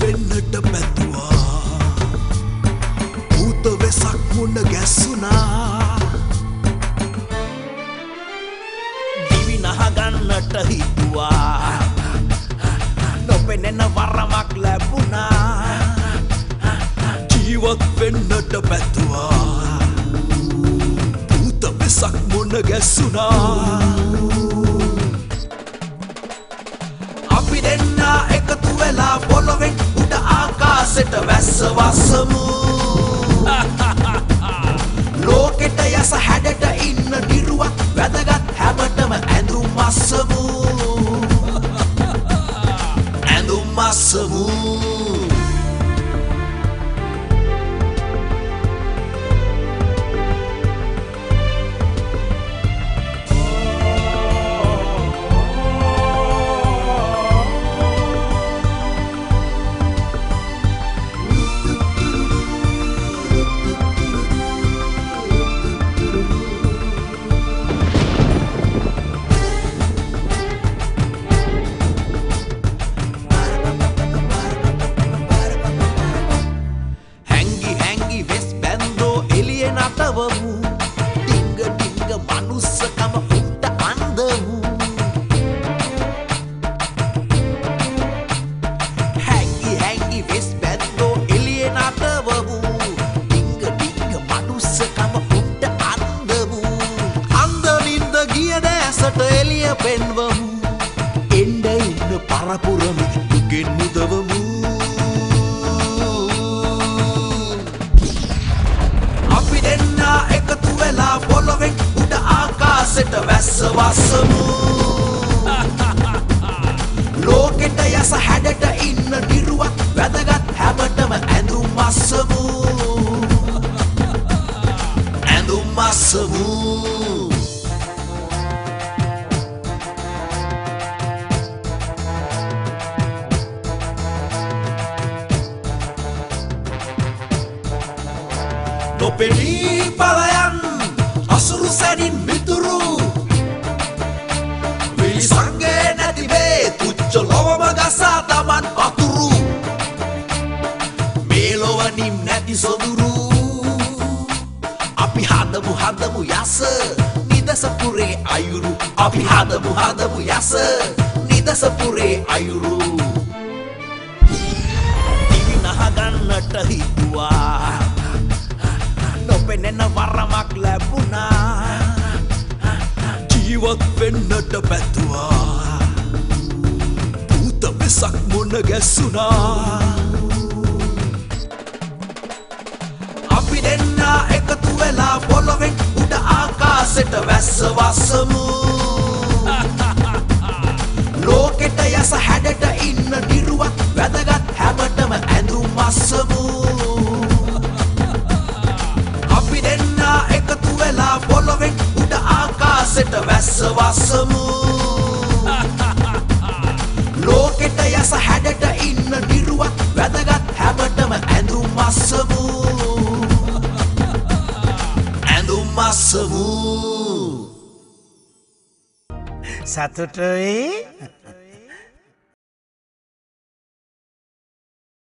වෙන්නට පැතුවා භූත වෙසක් මුණ ගැස්සුනා දිවි නහගන්නට හිතුවා නොපෙනෙන වරමක් ලැබුණා ජීවත් වෙන්නට පැතුවා භූත වෙසක් මුණ ගැස්සුනා අපි දෙන්නා එකතු වෙලා පොළොවෙන් උඩ ආකාශයට වැස්ස වසමු ලෝකෙට යස හැඩට ඉන්න නිරුවත් වැදගත් හැමතෙම ඇඳුම් අස්සමු ඇඳුම් අස්සමු ඩිංග ඩිංග මනුස්සකම පිට අන්දමු හැංගි හැංගි වෙස් බැන්දෝ එළිය නටවමු ඩිංග ඩිංග මනුස්සකම පිට අන්දමු අන්දමින්ද ගිය දැසට එළිය පෙන්වමු එන්න ඉන්න පරපුරම දුකෙන් මුදවමු අපි දෙන්නා එකතු වෙලා පොළොවෙන් උඩ ආකාශයට වැස්ස වසමු ලෝකෙට යස හැඩට ඉන්න නිරුවත් වැදගත් හැමතෙම ඇඳුම් අස්සමු ඇඳුම් අස්සමු නොපෙනී පලයන් අසුරු සැනින් මිතුරු පිළිසංගේ නැතිවේ තුච්ච ලොවම ගසා තමන් අතුරු මේ ලොවනින් නැති සොදුරු අපි හදමු යස නිදසපුරේ අයුරු අපි හදමු යස නිදසපුරේ අයුරු දිවි නහගන්නට හිතුවා නොපෙනෙන වරමක් ලැබුණා ජීවත් වෙන්නට පැතුවා භූත වෙසක් මුණ ගැස්සුනා අපි දෙන්නා එකතු වෙලා පොළොවෙන් උඩ ආකාශයට වැස්ස වසමු ලෝකෙට යස හැඩට ඉන්න නිරුවත් වැදගත් හැමතෙම ඇඳුම් අස්සමු අපි දෙන්නා එකතු වෙලා පොළොවෙන් උඩ ආකාශයට වැස්ස වසමු ලෝකෙට යස හැඩට ඉන්න නිරුවත් වැදගත් හැමතෙම ඇඳුම් අස්සමු ඇඳුම් අස්සමු සතුටුයි